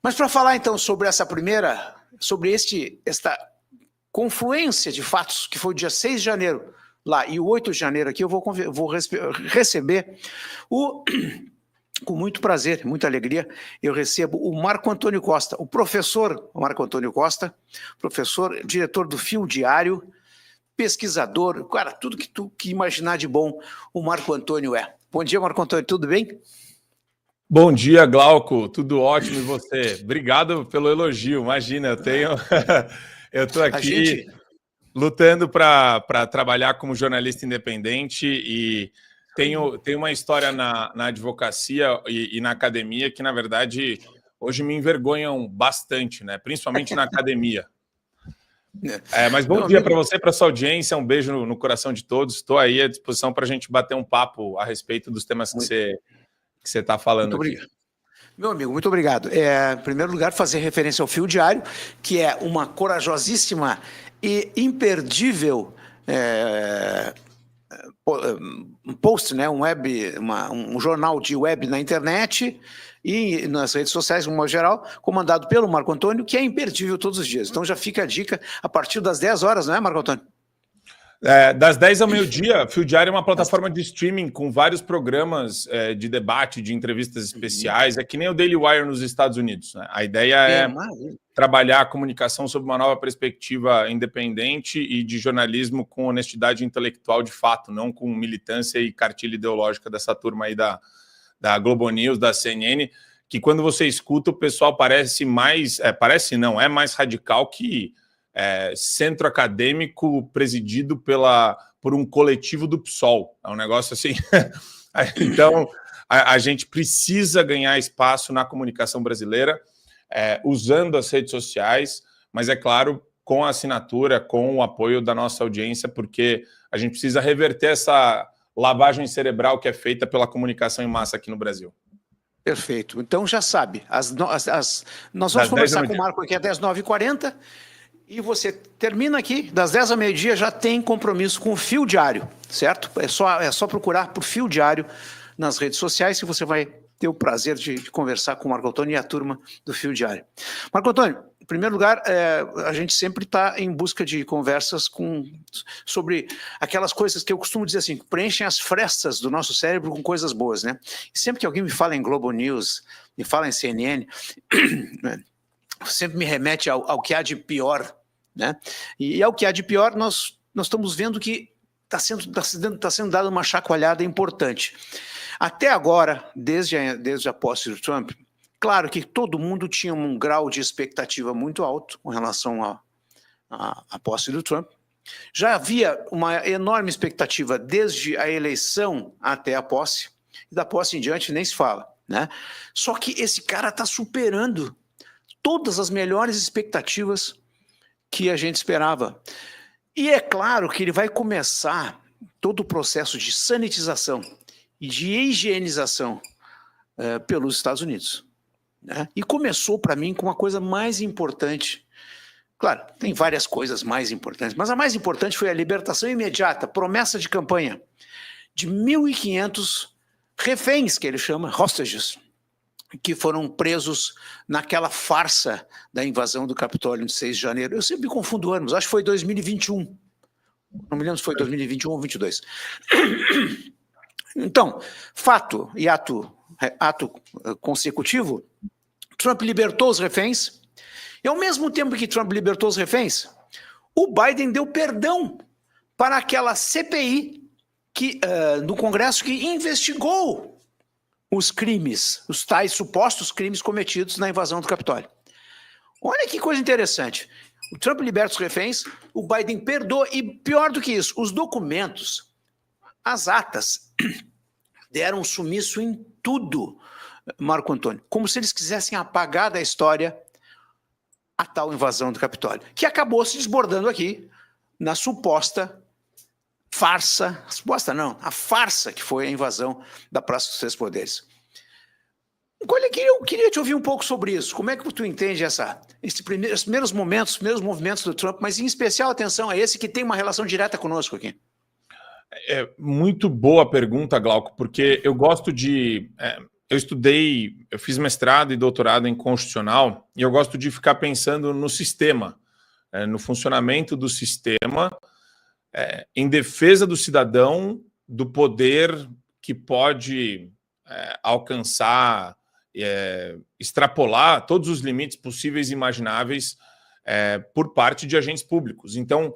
Mas para falar então sobre sobre esta confluência de fatos, que foi o dia 6 de janeiro lá e o 8 de janeiro aqui, eu vou receber com muito prazer, muita alegria, eu recebo o Marco Antônio Costa, o professor Marco Antônio Costa, professor, diretor do Fio Diário, pesquisador, cara, tudo que tu que imaginar de bom, o Marco Antônio é. Bom dia, Marco Antônio, tudo bem? Bom dia, Glauco, tudo ótimo e você? Obrigado pelo elogio, imagina, eu estou aqui lutando para trabalhar como jornalista independente e tenho uma história na advocacia e na academia que, na verdade, hoje me envergonham bastante, né? Principalmente na academia. Mas bom dia para você, para sua audiência, um beijo no coração de todos. Estou aí à disposição para a gente bater um papo a respeito dos temas que você está falando aqui. Meu amigo, muito obrigado. Em primeiro lugar, fazer referência ao Fio Diário, que é uma corajosíssima e imperdível post, né, um jornal de web na internet e nas redes sociais, de modo geral, comandado pelo Marco Antônio, que é imperdível todos os dias. Então já fica a dica a partir das 10 horas, não é, Marco Antônio? Das 10 ao meio-dia, Fio Diário é uma plataforma de streaming com vários programas de debate, de entrevistas especiais. É que nem o Daily Wire nos Estados Unidos, né? A ideia é trabalhar a comunicação sob uma nova perspectiva independente e de jornalismo com honestidade intelectual de fato, não com militância e cartilha ideológica dessa turma aí da Globo News, da CNN, que quando você escuta o pessoal parece mais... parece não, é mais radical que... centro acadêmico presidido por um coletivo do PSOL. É um negócio assim. Então, a gente precisa ganhar espaço na comunicação brasileira, usando as redes sociais, mas, é claro, com a assinatura, com o apoio da nossa audiência, porque a gente precisa reverter essa lavagem cerebral que é feita pela comunicação em massa aqui no Brasil. Perfeito. Então, já sabe, nós vamos conversar com o Marco aqui às 9h40, e você termina aqui, das 10 ao meio-dia, já tem compromisso com o Fio Diário, certo? É só procurar por Fio Diário nas redes sociais que você vai ter o prazer de conversar com o Marco Antônio e a turma do Fio Diário. Marco Antônio, em primeiro lugar, a gente sempre está em busca de conversas sobre aquelas coisas que eu costumo dizer assim, preenchem as frestas do nosso cérebro com coisas boas, né? E sempre que alguém me fala em Globo News, me fala em CNN, sempre me remete ao que há de pior, né? E ao que há de pior, nós estamos vendo que está sendo dada uma chacoalhada importante. Até agora, desde a posse do Trump, claro que todo mundo tinha um grau de expectativa muito alto com relação à posse do Trump. Já havia uma enorme expectativa desde a eleição até a posse, e da posse em diante nem se fala, né? Só que esse cara está superando todas as melhores expectativas que a gente esperava. E é claro que ele vai começar todo o processo de sanitização e de higienização pelos Estados Unidos, né? E começou, para mim, com uma coisa mais importante. Claro, tem várias coisas mais importantes, mas a mais importante foi a libertação imediata, promessa de campanha, de 1.500 reféns, que ele chama, hostages, que foram presos naquela farsa da invasão do Capitólio de 6 de janeiro. Eu sempre confundo anos, acho que foi 2021. Não me lembro se foi 2021 ou 2022. Então, fato e ato consecutivo, Trump libertou os reféns, e ao mesmo tempo que Trump libertou os reféns, o Biden deu perdão para aquela CPI do Congresso que investigou os crimes, os tais supostos crimes cometidos na invasão do Capitólio. Olha que coisa interessante. O Trump liberta os reféns, o Biden perdoa, e pior do que isso, os documentos, as atas, deram sumiço em tudo, Marco Antônio, como se eles quisessem apagar da história a tal invasão do Capitólio, que acabou se desbordando aqui na suposta farsa, a farsa que foi a invasão da Praça dos Três Poderes. Olha, eu queria te ouvir um pouco sobre isso. Como é que tu entende os primeiros movimentos do Trump, mas em especial atenção a esse que tem uma relação direta conosco aqui? É muito boa a pergunta, Glauco, porque eu gosto de eu fiz mestrado e doutorado em constitucional, e eu gosto de ficar pensando no sistema, no funcionamento do sistema, em defesa do cidadão, do poder que pode alcançar, extrapolar todos os limites possíveis e imagináveis por parte de agentes públicos. Então,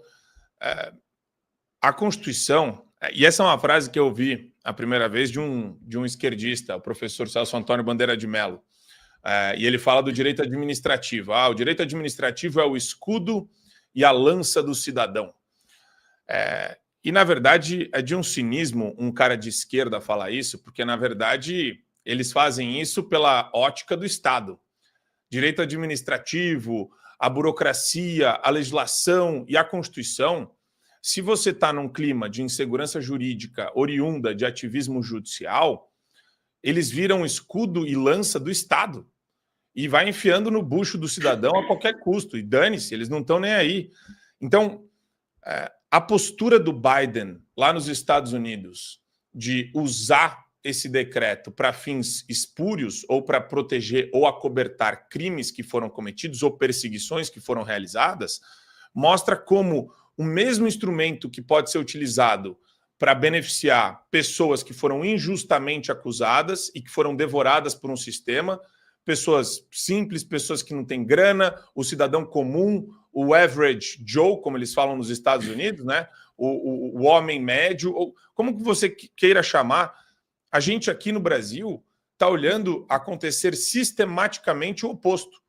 a Constituição, e essa é uma frase que eu ouvi a primeira vez de um esquerdista, o professor Celso Antônio Bandeira de Mello, e ele fala do direito administrativo. O direito administrativo é o escudo e a lança do cidadão. E, na verdade, é de um cinismo um cara de esquerda falar isso, porque, na verdade, eles fazem isso pela ótica do Estado. Direito administrativo, a burocracia, a legislação e a Constituição, se você está num clima de insegurança jurídica oriunda de ativismo judicial, eles viram escudo e lança do Estado e vai enfiando no bucho do cidadão a qualquer custo. E dane-se, eles não estão nem aí. Então, a postura do Biden lá nos Estados Unidos de usar esse decreto para fins espúrios ou para proteger ou acobertar crimes que foram cometidos ou perseguições que foram realizadas, mostra como o mesmo instrumento que pode ser utilizado para beneficiar pessoas que foram injustamente acusadas e que foram devoradas por um sistema, pessoas simples, pessoas que não têm grana, o cidadão comum, o average Joe, como eles falam nos Estados Unidos, né? O homem médio, ou como que você queira chamar, a gente aqui no Brasil está olhando acontecer sistematicamente o oposto.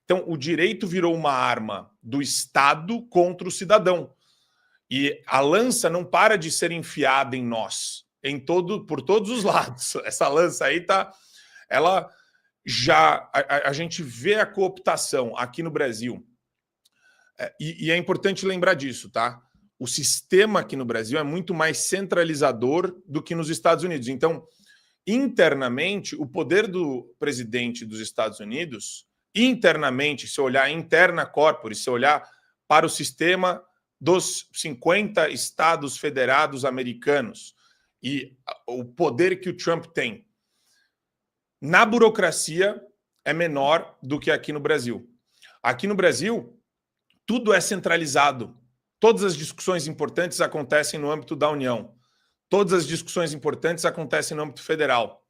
Então, o direito virou uma arma do Estado contra o cidadão. E a lança não para de ser enfiada em nós, por todos os lados. Essa lança aí a gente vê a cooptação aqui no Brasil. E é importante lembrar disso, tá? O sistema aqui no Brasil é muito mais centralizador do que nos Estados Unidos. Então, internamente, o poder do presidente dos Estados Unidos, internamente, se olhar interna corporis, se olhar para o sistema dos 50 estados federados americanos e o poder que o Trump tem, na burocracia é menor do que aqui no Brasil. Aqui no Brasil, tudo é centralizado. Todas as discussões importantes acontecem no âmbito da União. Todas as discussões importantes acontecem no âmbito federal.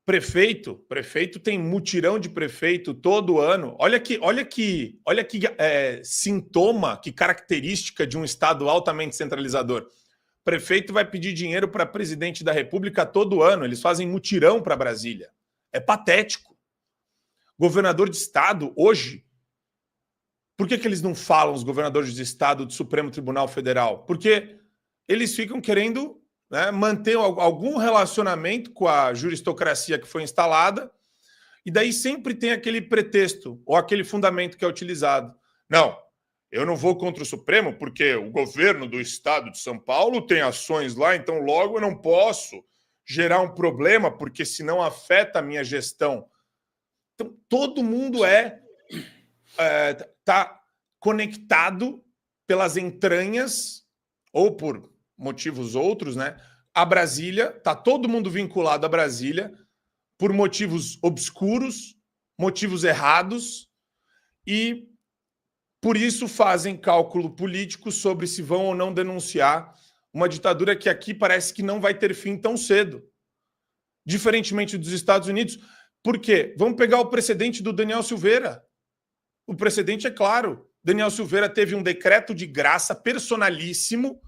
Prefeito tem mutirão de prefeito todo ano. Olha que sintoma, que característica de um Estado altamente centralizador. Prefeito vai pedir dinheiro para presidente da República todo ano. Eles fazem mutirão para Brasília. É patético. Governador de Estado, hoje, por que eles não falam, os governadores de Estado do Supremo Tribunal Federal? Porque eles ficam querendo, né, manter algum relacionamento com a juristocracia que foi instalada, e daí sempre tem aquele pretexto ou aquele fundamento que é utilizado. Não, eu não vou contra o Supremo porque o governo do Estado de São Paulo tem ações lá, então logo eu não posso gerar um problema porque senão afeta a minha gestão. Então, todo mundo está conectado pelas entranhas ou por motivos outros, né? A Brasília, está todo mundo vinculado a Brasília por motivos obscuros, motivos errados, e por isso fazem cálculo político sobre se vão ou não denunciar uma ditadura que aqui parece que não vai ter fim tão cedo. Diferentemente dos Estados Unidos. Por quê? Vamos pegar o precedente do Daniel Silveira. O precedente é claro. Daniel Silveira teve um decreto de graça personalíssimo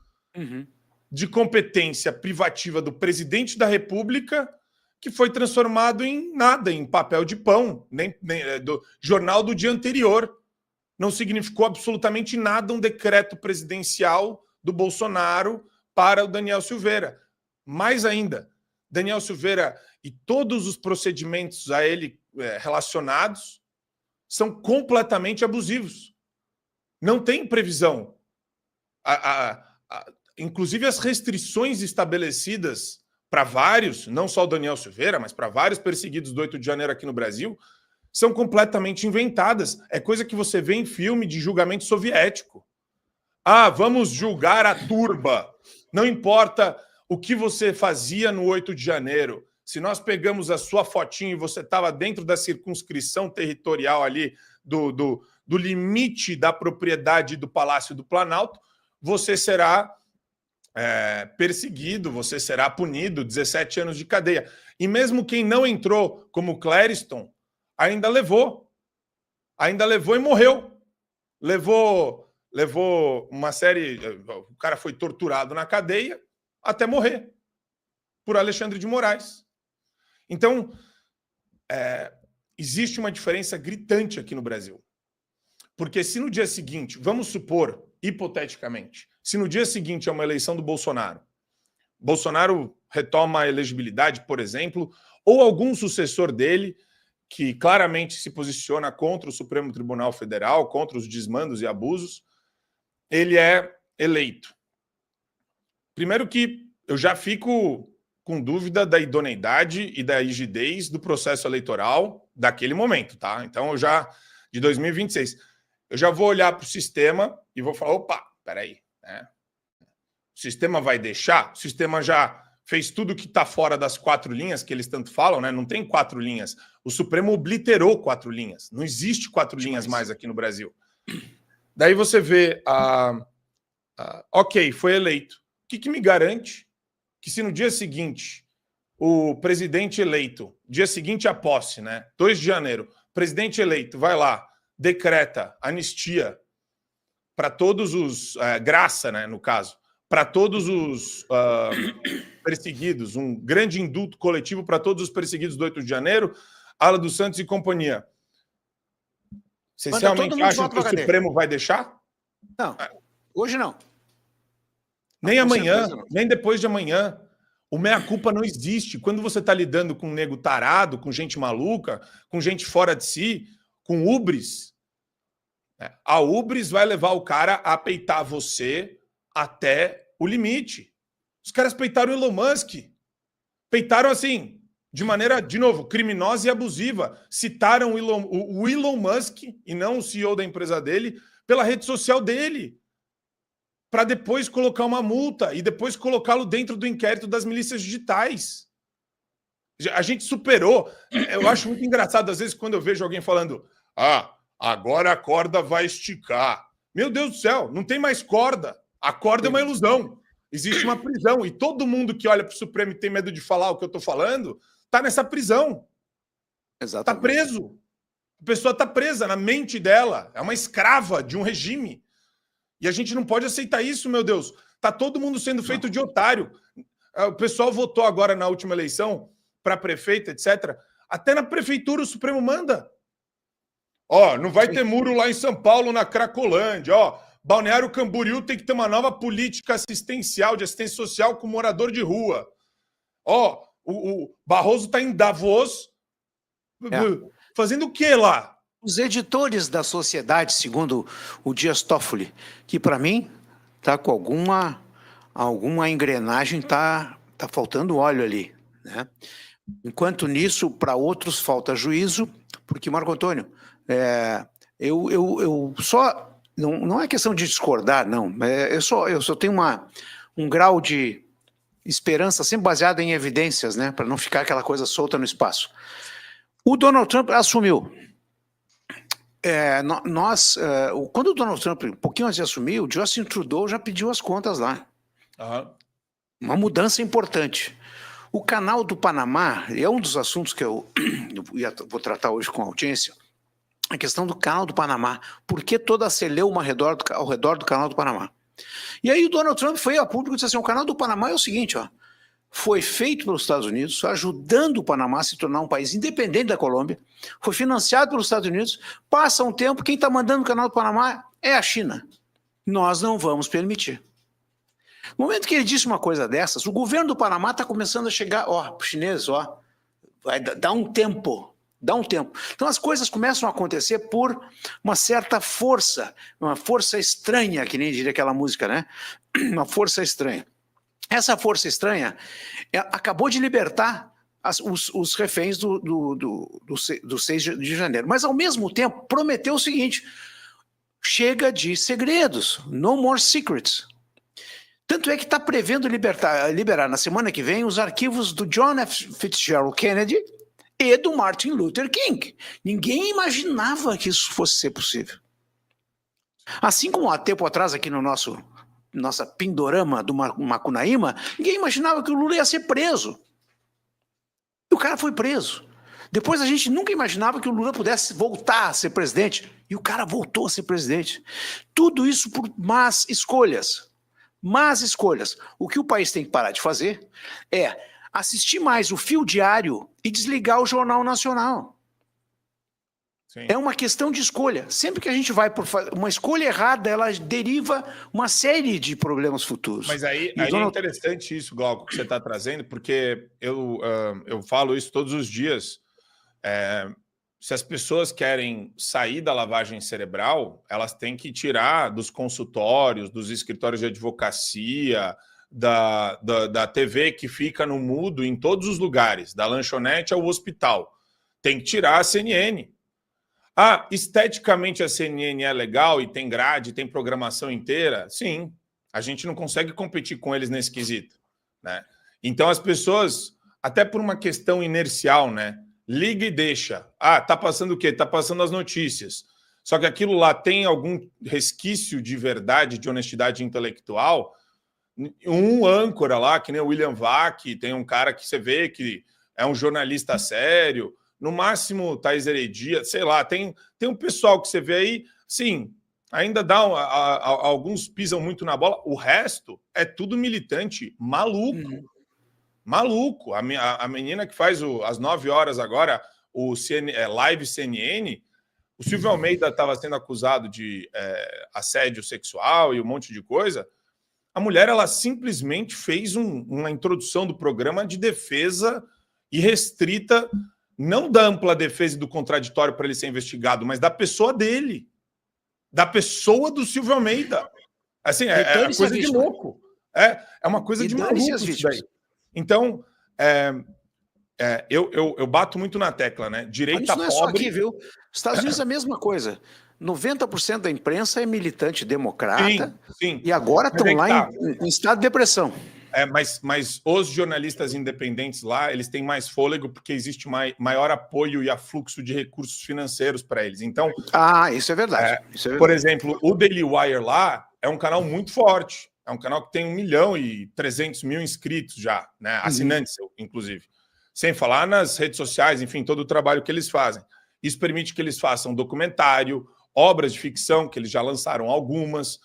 de competência privativa do presidente da República que foi transformado em nada, em papel de pão, nem do jornal do dia anterior. Não significou absolutamente nada um decreto presidencial do Bolsonaro para o Daniel Silveira. Mais ainda, Daniel Silveira e todos os procedimentos a ele relacionados são completamente abusivos. Não tem previsão. Inclusive as restrições estabelecidas para vários, não só o Daniel Silveira, mas para vários perseguidos do 8 de janeiro aqui no Brasil, são completamente inventadas. É coisa que você vê em filme de julgamento soviético. Vamos julgar a turba. Não importa o que você fazia no 8 de janeiro. se nós pegamos a sua fotinho e você estava dentro da circunscrição territorial ali do limite da propriedade do Palácio do Planalto, você será perseguido, você será punido, 17 anos de cadeia. E mesmo quem não entrou, como Clériston, ainda levou e morreu. Levou uma série... O cara foi torturado na cadeia até morrer por Alexandre de Moraes. Então, existe uma diferença gritante aqui no Brasil. Porque se no dia seguinte, vamos supor, hipoteticamente, se no dia seguinte é uma eleição do Bolsonaro retoma a elegibilidade, por exemplo, ou algum sucessor dele que claramente se posiciona contra o Supremo Tribunal Federal, contra os desmandos e abusos, ele é eleito. Primeiro que eu já fico com dúvida da idoneidade e da rigidez do processo eleitoral daquele momento, tá? Então, de 2026, eu já vou olhar para o sistema e vou falar, opa, peraí, né? O sistema vai deixar? O sistema já fez tudo que está fora das 4 linhas que eles tanto falam, né? Não tem 4 linhas. O Supremo obliterou 4 linhas. Não existe 4 linhas mais aqui no Brasil. Daí você vê, ok, foi eleito. O que me garante que se no dia seguinte o presidente eleito, dia seguinte à posse, né? 2 de janeiro, presidente eleito vai lá, decreta anistia para todos os... graça, né, no caso, para todos os perseguidos, um grande indulto coletivo para todos os perseguidos do 8 de janeiro, Ala dos Santos e companhia. Vocês realmente acham que o Supremo vai deixar? Não, hoje não. Nem amanhã, nem depois de amanhã. O meia-culpa não existe. Quando você está lidando com um nego tarado, com gente maluca, com gente fora de si, com ubris, a ubris vai levar o cara a peitar você até o limite. Os caras peitaram o Elon Musk. Peitaram assim, de maneira, de novo, criminosa e abusiva. Citaram o Elon Musk, e não o CEO da empresa dele, pela rede social dele, para depois colocar uma multa e depois colocá-lo dentro do inquérito das milícias digitais. A gente superou. Eu acho muito engraçado, às vezes, quando eu vejo alguém falando agora a corda vai esticar. Meu Deus do céu, não tem mais corda. A corda é uma ilusão. Existe uma prisão. E todo mundo que olha para o Supremo e tem medo de falar o que eu estou falando, está nessa prisão. Está preso. A pessoa está presa na mente dela. É uma escrava de um regime. E a gente não pode aceitar isso, meu Deus. Está todo mundo sendo feito de otário. O pessoal votou agora na última eleição para prefeito, etc. Até na prefeitura o Supremo manda. Não vai ter muro lá em São Paulo, na Cracolândia. Balneário Camboriú tem que ter uma nova política assistencial, de assistência social com morador de rua. O Barroso está em Davos fazendo o que lá? Os editores da sociedade, segundo o Dias Toffoli, que para mim está com alguma engrenagem, tá faltando óleo ali, né? Enquanto nisso, para outros falta juízo, porque, Marco Antônio, eu só... Não é questão de discordar, não. Eu só tenho um grau de esperança sempre baseado em evidências, né? Para não ficar aquela coisa solta no espaço. O Donald Trump assumiu. Quando o Donald Trump, um pouquinho antes de assumir, o Justin Trudeau já pediu as contas lá. Uma mudança importante. O canal do Panamá é um dos assuntos que eu vou tratar hoje com a audiência. A questão do canal do Panamá. Por que toda a celeuma ao redor do canal do Panamá? E aí o Donald Trump foi a público e disse assim, o canal do Panamá é o seguinte, foi feito pelos Estados Unidos, ajudando o Panamá a se tornar um país independente da Colômbia, foi financiado pelos Estados Unidos, passa um tempo, quem está mandando o canal do Panamá é a China. Nós não vamos permitir. No momento que ele disse uma coisa dessas, o governo do Panamá está começando a chegar, para os chineses, vai dar um tempo. Então as coisas começam a acontecer por uma certa força, uma força estranha, que nem diria aquela música, né? Uma força estranha. Essa força estranha acabou de libertar os reféns do 6 de janeiro, mas ao mesmo tempo prometeu o seguinte, chega de segredos, no more secrets. Tanto é que está prevendo liberar na semana que vem os arquivos do John F. Fitzgerald Kennedy e do Martin Luther King. Ninguém imaginava que isso fosse ser possível. Assim como há tempo atrás aqui no nossa Pindorama do Macunaíma, ninguém imaginava que o Lula ia ser preso. E o cara foi preso. Depois a gente nunca imaginava que o Lula pudesse voltar a ser presidente. E o cara voltou a ser presidente. Tudo isso por más escolhas. Más escolhas. O que o país tem que parar de fazer é assistir mais o Fio Diário e desligar o Jornal Nacional. Sim. É uma questão de escolha. Sempre que a gente vai por uma escolha errada, ela deriva uma série de problemas futuros. Mas aí é interessante isso, Glauco, que você está trazendo, porque eu falo isso todos os dias. Se as pessoas querem sair da lavagem cerebral, elas têm que tirar dos consultórios, dos escritórios de advocacia, da TV que fica no mudo em todos os lugares, da lanchonete ao hospital. Tem que tirar a CNN. Ah, esteticamente a CNN é legal e tem grade, tem programação inteira? Sim, a gente não consegue competir com eles nesse quesito, né? Então as pessoas, até por uma questão inercial, né? Liga e deixa. Ah, tá passando o quê? Tá passando as notícias. Só que aquilo lá tem algum resquício de verdade, de honestidade intelectual. Um âncora lá, que nem o William Vac, tem um cara que você vê que é um jornalista sério. No máximo, Thais Heredia, sei lá, tem um pessoal que você vê aí, sim, ainda dá alguns pisam muito na bola. O resto é tudo militante maluco. Maluco. A menina que faz às 9 horas agora o Live CNN, o Silvio Almeida estava sendo acusado de assédio sexual e um monte de coisa. A mulher, ela simplesmente fez uma introdução do programa de defesa irrestrita, não da ampla defesa e do contraditório para ele ser investigado, mas da pessoa dele, da pessoa do Silvio Almeida. Assim, é coisa de louco. É uma coisa de maluco isso daí. Então, eu bato muito na tecla, né? Direita pobre... Isso não é só aqui, viu? Estados Unidos é a mesma coisa. 90% da imprensa é militante democrata, sim. E agora estão lá em estado de depressão. Mas os jornalistas independentes lá, eles têm mais fôlego porque existe maior apoio e afluxo de recursos financeiros para eles. Então, isso é verdade. Isso é verdade. Por exemplo, o Daily Wire lá é um canal muito forte. É um canal que tem 1.300.000 inscritos já, né? Assinantes, inclusive. Sem falar nas redes sociais, enfim, todo o trabalho que eles fazem. Isso permite que eles façam documentário, obras de ficção, que eles já lançaram algumas.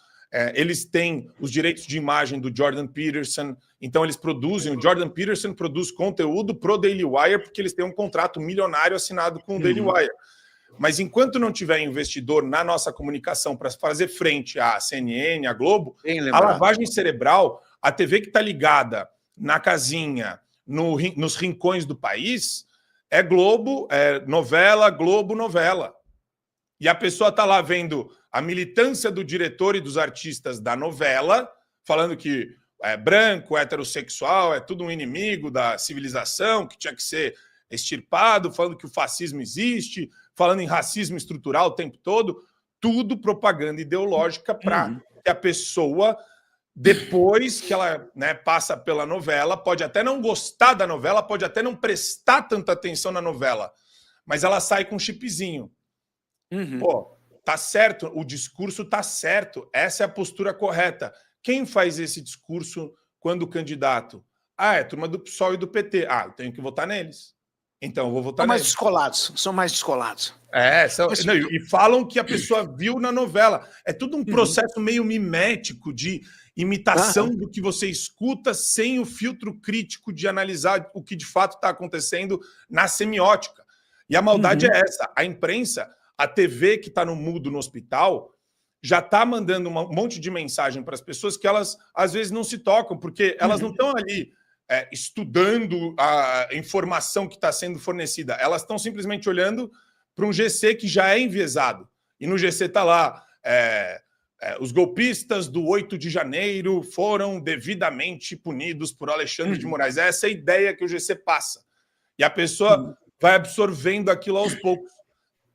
Eles têm os direitos de imagem do Jordan Peterson, então eles produzem, o Jordan Peterson produz conteúdo pro Daily Wire, porque eles têm um contrato milionário assinado com o Daily Wire. Mas enquanto não tiver investidor na nossa comunicação para fazer frente à CNN, à Globo, a lavagem cerebral, a TV que está ligada na casinha, nos rincões do país, é Globo, é novela, Globo, novela. E a pessoa está lá vendo a militância do diretor e dos artistas da novela, falando que é branco, heterossexual, é tudo um inimigo da civilização, que tinha que ser extirpado, falando que o fascismo existe, falando em racismo estrutural o tempo todo, tudo propaganda ideológica para que a pessoa, depois que ela passa pela novela, pode até não gostar da novela, pode até não prestar tanta atenção na novela, mas ela sai com um chipzinho. Pô, tá certo, o discurso tá certo, essa é a postura correta. Quem faz esse discurso quando candidato? É turma do PSOL e do PT. Eu tenho que votar neles. Então eu vou votar neles. São mais descolados. E falam que a pessoa viu na novela. É tudo um processo meio mimético de imitação do que você escuta sem o filtro crítico de analisar o que de fato está acontecendo na semiótica. E a maldade é essa. A imprensa, a TV que está no mudo no hospital, já está mandando um monte de mensagem para as pessoas que elas, às vezes, não se tocam, porque elas não estão ali estudando a informação que está sendo fornecida. Elas estão simplesmente olhando para um GC que já é enviesado. E no GC está lá, os golpistas do 8 de janeiro foram devidamente punidos por Alexandre de Moraes. Essa é a ideia que o GC passa. E a pessoa vai absorvendo aquilo aos poucos.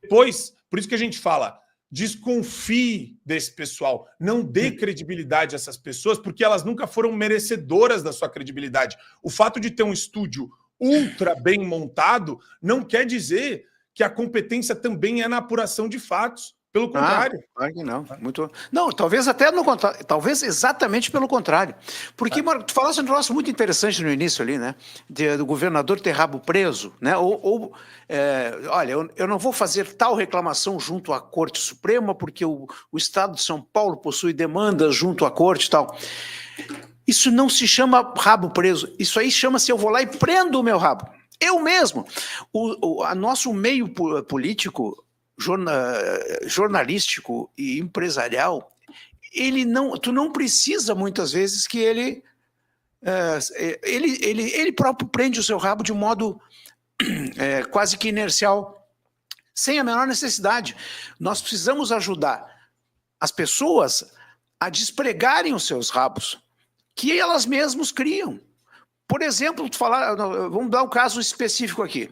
Depois, por isso que a gente fala, desconfie desse pessoal. Não dê credibilidade a essas pessoas, porque elas nunca foram merecedoras da sua credibilidade. O fato de ter um estúdio ultra bem montado não quer dizer que a competência também é na apuração de fatos. Pelo contrário. Claro que não. Não, talvez até no contrário, talvez exatamente pelo contrário. Porque, Marco, tu falaste um negócio muito interessante no início ali, né? Do governador ter rabo preso, né? Olha, eu não vou fazer tal reclamação junto à Corte Suprema, porque o Estado de São Paulo possui demandas junto à Corte e tal. Isso não se chama rabo preso. Isso aí chama-se eu vou lá e prendo o meu rabo. Eu mesmo. Nosso meio político, jornalístico e empresarial, tu não precisa muitas vezes que ele próprio prende o seu rabo de um modo quase que inercial, sem a menor necessidade. Nós precisamos ajudar as pessoas a despregarem os seus rabos, que elas mesmas criam. Por exemplo, vamos dar um caso específico aqui.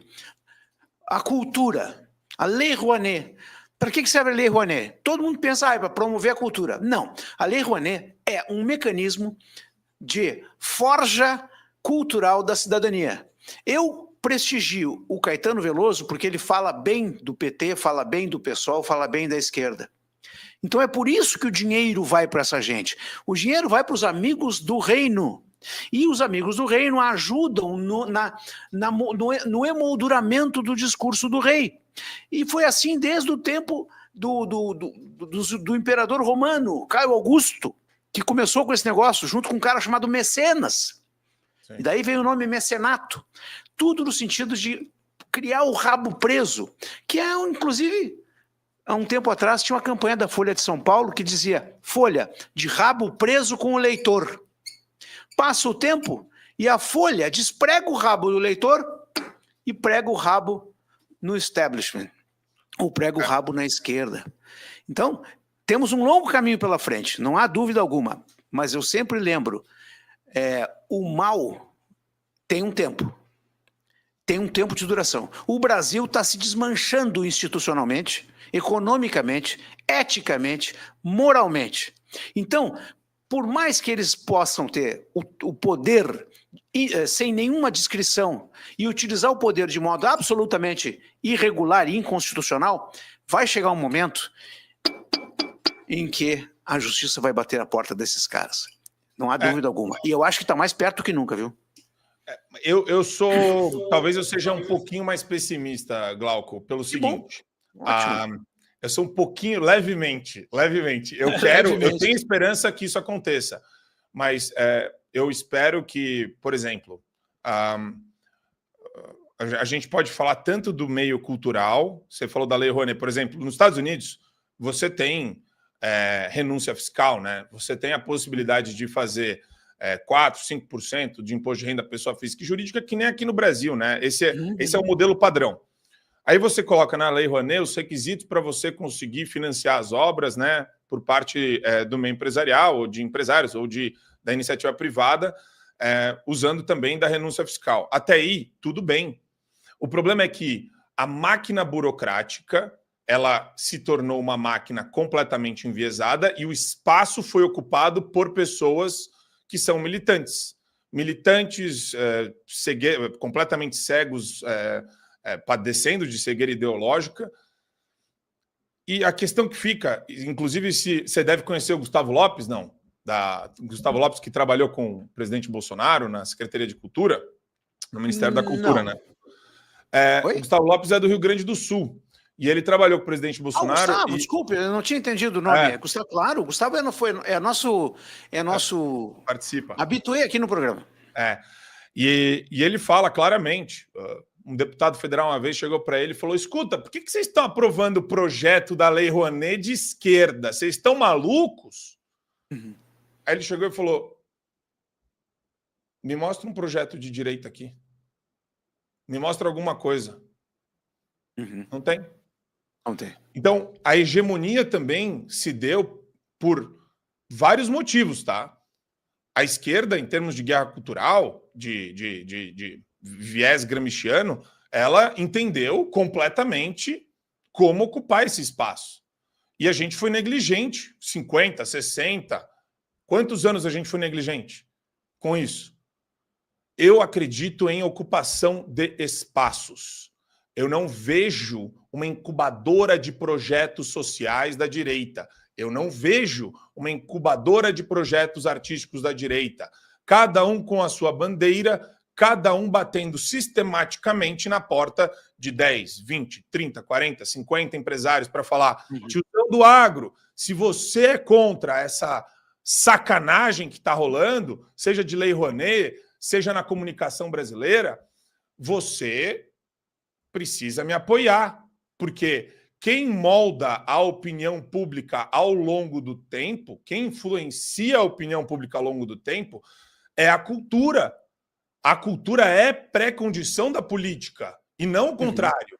A cultura. A Lei Rouanet. Para que serve a Lei Rouanet? Todo mundo pensa, para promover a cultura. Não. A Lei Rouanet é um mecanismo de forja cultural da cidadania. Eu prestigio o Caetano Veloso porque ele fala bem do PT, fala bem do PSOL, fala bem da esquerda. Então é por isso que o dinheiro vai para essa gente. O dinheiro vai para os amigos do reino. E os amigos do reino ajudam no emolduramento do discurso do rei. E foi assim desde o tempo do imperador romano, Caio Augusto, que começou com esse negócio, junto com um cara chamado Mecenas. Sim. E daí veio o nome mecenato. Tudo no sentido de criar o rabo preso, que é, inclusive, há um tempo atrás tinha uma campanha da Folha de São Paulo que dizia: Folha, de rabo preso com o leitor. Passa o tempo e a Folha desprega o rabo do leitor e prega o rabo no establishment, ou prega o rabo na esquerda. Então, temos um longo caminho pela frente, não há dúvida alguma, mas eu sempre lembro, o mal tem um tempo de duração. O Brasil está se desmanchando institucionalmente, economicamente, eticamente, moralmente. Então, por mais que eles possam ter o poder sem nenhuma discrição e utilizar o poder de modo absolutamente irregular e inconstitucional, vai chegar um momento em que a justiça vai bater a porta desses caras. Não há dúvida alguma. E eu acho que está mais perto que nunca, viu? Talvez eu seja um pouquinho mais pessimista, Glauco, pelo seguinte. Eu sou um pouquinho, levemente. Eu tenho esperança que isso aconteça, mas eu espero que, por exemplo, a gente pode falar tanto do meio cultural, você falou da Lei Rouanet, por exemplo, nos Estados Unidos, você tem renúncia fiscal, né? Você tem a possibilidade de fazer 4%, 5% de imposto de renda da pessoa física e jurídica, que nem aqui no Brasil, né? Esse é o modelo padrão. Aí você coloca na Lei Rouanet os requisitos para você conseguir financiar as obras, né, por parte do meio empresarial, ou de empresários, ou da iniciativa privada, usando também da renúncia fiscal. Até aí, tudo bem. O problema é que a máquina burocrática, ela se tornou uma máquina completamente enviesada e o espaço foi ocupado por pessoas que são militantes. Militantes completamente cegos, padecendo de cegueira ideológica. E a questão que fica, inclusive, se você deve conhecer o Gustavo Lopes, não? Gustavo Lopes, que trabalhou com o presidente Bolsonaro na Secretaria de Cultura, no Ministério da Cultura, não. Né? O Gustavo Lopes é do Rio Grande do Sul. E ele trabalhou com o presidente Bolsonaro. Gustavo, desculpe, eu não tinha entendido o nome. Gustavo, claro, o Gustavo é nosso participa. Habitué aqui no programa. E ele fala claramente. Um deputado federal uma vez chegou para ele e falou: escuta, por que vocês estão aprovando o projeto da Lei Rouanet de esquerda? Vocês estão malucos? Uhum. Aí ele chegou e falou: me mostra um projeto de direita aqui. Me mostra alguma coisa. Uhum. Não tem? Não tem. Então, a hegemonia também se deu por vários motivos, tá? A esquerda, em termos de guerra cultural, de viés gramsciano, ela entendeu completamente como ocupar esse espaço. E a gente foi negligente, 50, 60. Quantos anos a gente foi negligente com isso? Eu acredito em ocupação de espaços. Eu não vejo uma incubadora de projetos sociais da direita. Eu não vejo uma incubadora de projetos artísticos da direita. Cada um com a sua bandeira, cada um batendo sistematicamente na porta de 10, 20, 30, 40, 50 empresários para falar: tiozão do agro, se você é contra essa sacanagem que está rolando, seja de Lei Rouanet, seja na comunicação brasileira, você precisa me apoiar, porque quem molda a opinião pública ao longo do tempo, quem influencia a opinião pública ao longo do tempo, é a cultura. A cultura é pré-condição da política, e não o contrário.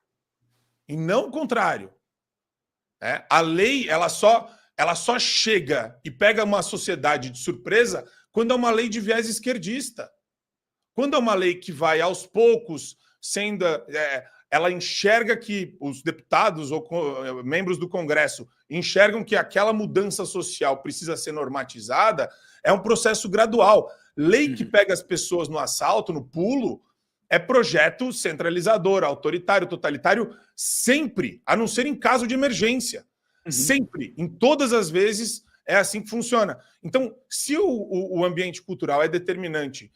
E não o contrário. A lei, ela só chega e pega uma sociedade de surpresa quando é uma lei de viés esquerdista. Quando é uma lei que vai aos poucos sendo... ela enxerga que os deputados ou membros do Congresso enxergam que aquela mudança social precisa ser normatizada, é um processo gradual. Lei que pega as pessoas no assalto, no pulo, é projeto centralizador, autoritário, totalitário, sempre, a não ser em caso de emergência. Sempre, em todas as vezes, é assim que funciona. Então, se o ambiente cultural é determinante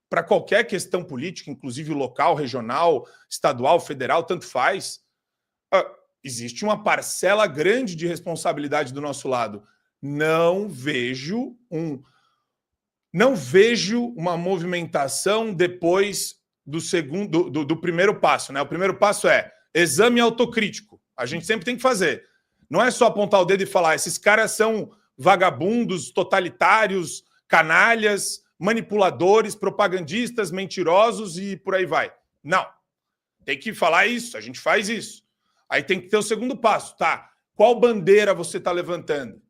para qualquer questão política, inclusive local, regional, estadual, federal, tanto faz, existe uma parcela grande de responsabilidade do nosso lado. Não vejo uma movimentação depois do primeiro passo, né? O primeiro passo é exame autocrítico. A gente sempre tem que fazer. Não é só apontar o dedo e falar: esses caras são vagabundos, totalitários, canalhas, manipuladores, propagandistas, mentirosos e por aí vai. Não. Tem que falar isso, a gente faz isso. Aí tem que ter o segundo passo, tá? Qual bandeira você está levantando?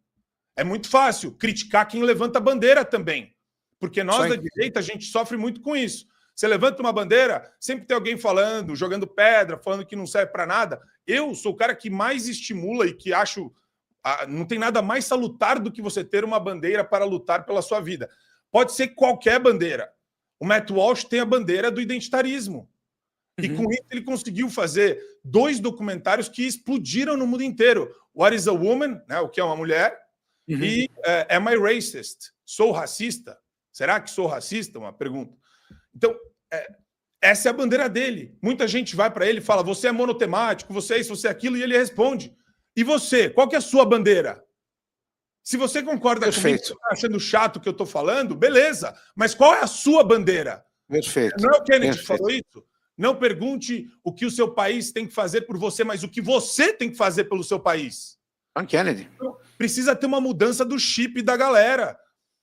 É muito fácil criticar quem levanta a bandeira também. Porque nós da direita, a gente sofre muito com isso. Você levanta uma bandeira, sempre tem alguém falando, jogando pedra, falando que não serve para nada. Eu sou o cara que mais estimula e que acho... não tem nada mais salutar do que você ter uma bandeira para lutar pela sua vida. Pode ser qualquer bandeira. O Matt Walsh tem a bandeira do identitarismo. E com isso ele conseguiu fazer 2 documentários que explodiram no mundo inteiro. What is a Woman, né, o que é uma mulher, e Am I Racist? Sou racista? Será que sou racista? Uma pergunta. Então, essa é a bandeira dele. Muita gente vai para ele e fala: você é monotemático, você é isso, você é aquilo, e ele responde: e você? Qual que é a sua bandeira? Se você concorda comigo, que está achando chato o que eu estou falando, beleza. Mas qual é a sua bandeira? Perfeito. Não é o Kennedy que falou isso? Não pergunte o que o seu país tem que fazer por você, mas o que você tem que fazer pelo seu país. Kennedy. Então, precisa ter uma mudança do chip da galera.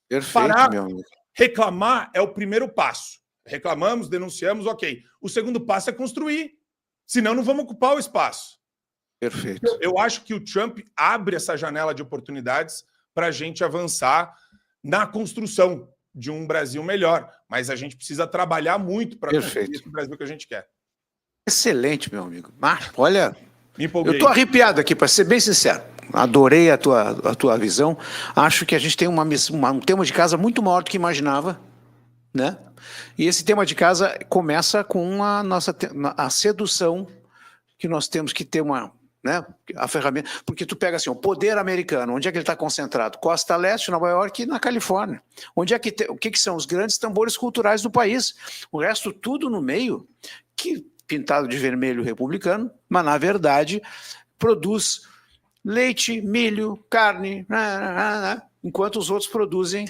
Perfeito, parar, meu amigo. Reclamar é o primeiro passo. Reclamamos, denunciamos, ok. O segundo passo é construir. Senão não vamos ocupar o espaço. Perfeito. Eu acho que o Trump abre essa janela de oportunidades para a gente avançar na construção de um Brasil melhor. Mas a gente precisa trabalhar muito para construir esse Brasil que a gente quer. Excelente, meu amigo. Olha, me empolguei. Eu estou arrepiado aqui, para ser bem sincero. Adorei a tua visão. Acho que a gente tem um tema de casa muito maior do que imaginava, né? E esse tema de casa começa com a sedução que nós temos que ter a ferramenta. Porque tu pega assim, o poder americano, onde é que ele está concentrado? Costa Leste, Nova York e na Califórnia. Onde é o que são os grandes tambores culturais do país? O resto tudo no meio, que pintado de vermelho republicano, mas na verdade produz leite, milho, carne, enquanto os outros produzem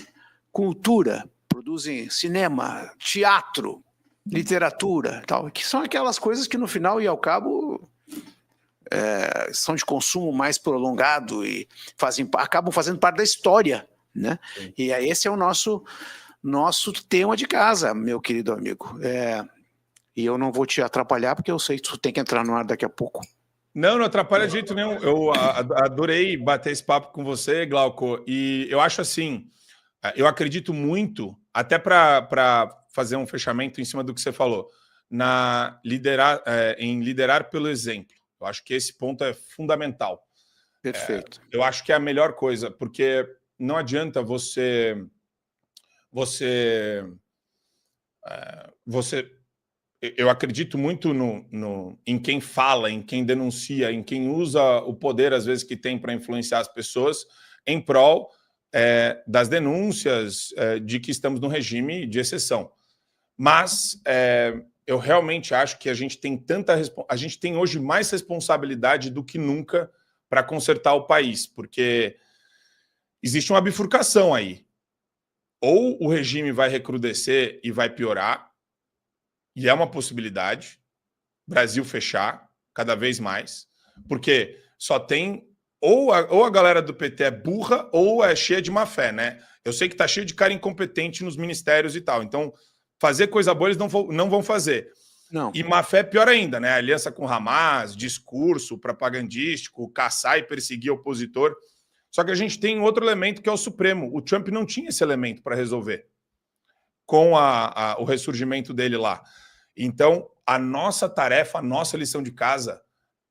cultura, produzem cinema, teatro, literatura, tal, que são aquelas coisas que no final e ao cabo são de consumo mais prolongado e acabam fazendo parte da história, né? Sim. E esse é o nosso tema de casa, meu querido amigo. E eu não vou te atrapalhar, porque eu sei que tu tem que entrar no ar daqui a pouco. Não atrapalha de jeito nenhum. Eu adorei bater esse papo com você, Glauco. E eu acho assim, eu acredito muito, até para fazer um fechamento em cima do que você falou, em liderar pelo exemplo. Eu acho que esse ponto é fundamental. Perfeito. Eu acho que é a melhor coisa, porque não adianta eu acredito muito em quem fala, em quem denuncia, em quem usa o poder, às vezes, que tem para influenciar as pessoas em prol das denúncias de que estamos num regime de exceção. Mas eu realmente acho que a gente tem hoje mais responsabilidade do que nunca para consertar o país, porque existe uma bifurcação aí. Ou o regime vai recrudescer e vai piorar, e é uma possibilidade, Brasil fechar cada vez mais, porque só tem ou a galera do PT é burra ou é cheia de má fé, né? Eu sei que tá cheio de cara incompetente nos ministérios e tal, então fazer coisa boa eles não vão fazer. Não. E má fé pior ainda, né? Aliança com Hamas, discurso propagandístico, caçar e perseguir opositor. Só que a gente tem outro elemento que é o Supremo. O Trump não tinha esse elemento para resolver com o ressurgimento dele lá. Então, a nossa tarefa, a nossa lição de casa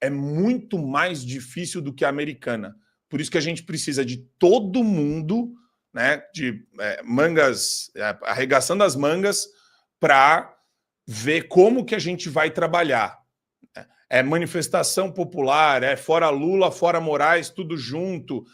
é muito mais difícil do que a americana. Por isso que a gente precisa de todo mundo, né, de mangas, arregaçando as mangas para ver como que a gente vai trabalhar. É manifestação popular, é fora Lula, fora Moraes, tudo junto,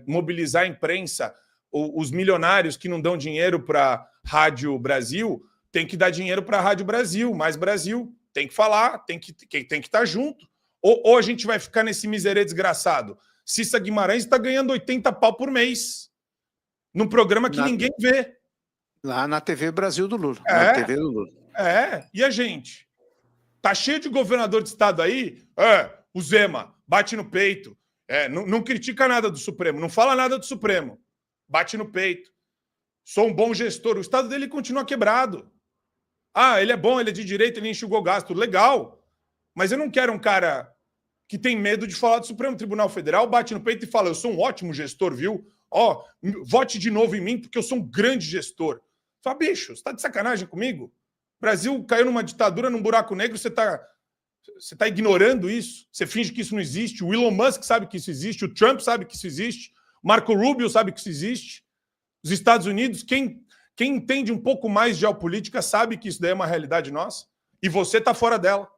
mobilizar a imprensa. Os milionários que não dão dinheiro para Rádio Brasil tem que dar dinheiro para a Rádio Brasil, mais Brasil, tem que falar, tem que estar junto. Ou a gente vai ficar nesse miserê desgraçado. Cissa Guimarães está ganhando 80 pau por mês num programa que ninguém vê. Lá na TV Brasil do Lula. Na TV do Lula. E a gente? Tá cheio de governador de estado aí, o Zema bate no peito, não critica nada do Supremo, não fala nada do Supremo, bate no peito. Sou um bom gestor. O estado dele continua quebrado. Ele é bom, ele é de direita, ele enxugou gasto. Legal. Mas eu não quero um cara que tem medo de falar do Supremo Tribunal Federal, bate no peito e fala, eu sou um ótimo gestor, viu? Vote de novo em mim porque eu sou um grande gestor. Fala, bicho, você tá de sacanagem comigo? O Brasil caiu numa ditadura, num buraco negro, você tá ignorando isso? Você finge que isso não existe? O Elon Musk sabe que isso existe, o Trump sabe que isso existe, o Marco Rubio sabe que isso existe. Os Estados Unidos, quem entende um pouco mais de geopolítica sabe que isso daí é uma realidade nossa. E você está fora dela.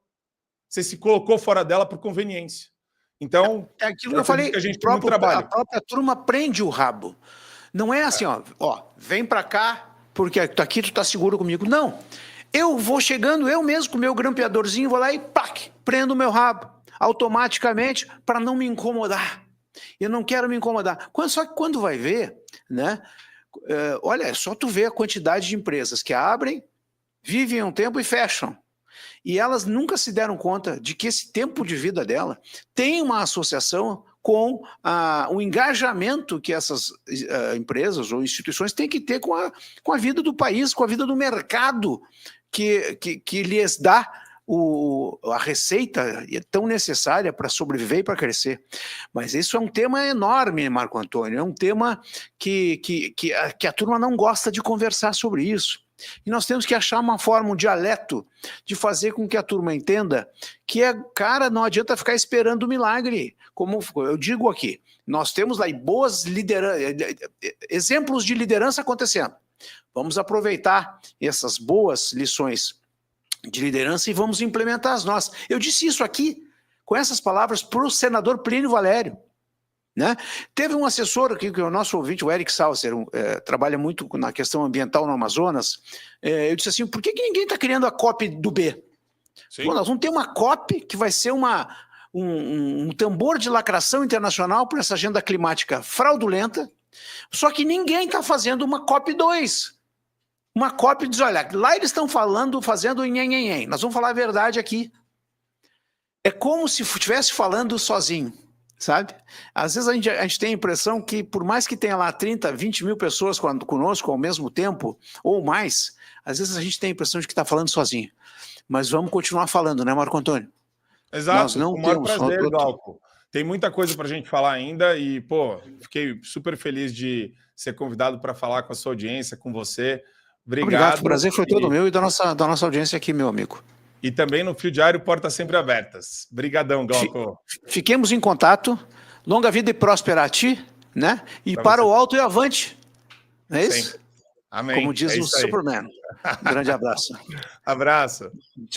Você se colocou fora dela por conveniência. Então, é aquilo que eu falei, que a gente tem muito trabalho. A própria turma prende o rabo. Não é assim, vem para cá, porque aqui tu tá seguro comigo. Não. Eu vou chegando, eu mesmo com o meu grampeadorzinho, vou lá e prendo o meu rabo automaticamente para não me incomodar. Eu não quero me incomodar. Só que quando vai ver, né? Olha, é só tu ver a quantidade de empresas que abrem, vivem um tempo e fecham. E elas nunca se deram conta de que esse tempo de vida dela tem uma associação com o engajamento que essas empresas ou instituições têm que ter com a vida do país, com a vida do mercado que lhes dá a receita tão necessária para sobreviver e para crescer. Mas isso é um tema enorme, Marco Antônio, é um tema que a turma não gosta de conversar sobre isso. E nós temos que achar uma forma, um dialeto, de fazer com que a turma entenda que, cara, não adianta ficar esperando o milagre. Como eu digo aqui, nós temos lá exemplos de liderança acontecendo. Vamos aproveitar essas boas lições de liderança e vamos implementar as nossas. Eu disse isso aqui, com essas palavras, para o senador Plínio Valério. Né? Teve um assessor aqui, que é o nosso ouvinte, o Eric Saucer, trabalha muito na questão ambiental no Amazonas. Eu disse assim, por que ninguém está criando a COP do B? Pô, nós vamos ter uma COP que vai ser um tambor de lacração internacional para essa agenda climática fraudulenta, só que ninguém está fazendo uma COP 2. Uma COP diz, olha, lá eles estão fazendo nhenhenhen, nós vamos falar a verdade aqui. É como se estivesse falando sozinho. Sabe? Às vezes a gente tem a impressão que por mais que tenha lá 30, 20 mil pessoas conosco ao mesmo tempo, ou mais, às vezes a gente tem a impressão de que está falando sozinho. Mas vamos continuar falando, né, Marco Antônio? Exato, nós não temos prazer, Glauco. Tem muita coisa para a gente falar ainda e, fiquei super feliz de ser convidado para falar com a sua audiência, com você. Obrigado. O prazer foi todo meu e da nossa audiência aqui, meu amigo. E também no Fio Diário, portas sempre abertas. Brigadão, Glauco. Fiquemos em contato. Longa vida e próspera a ti, né? E para o alto e avante. Não é isso? Amém. Como diz o Superman. Um grande abraço. Abraço. Tchau.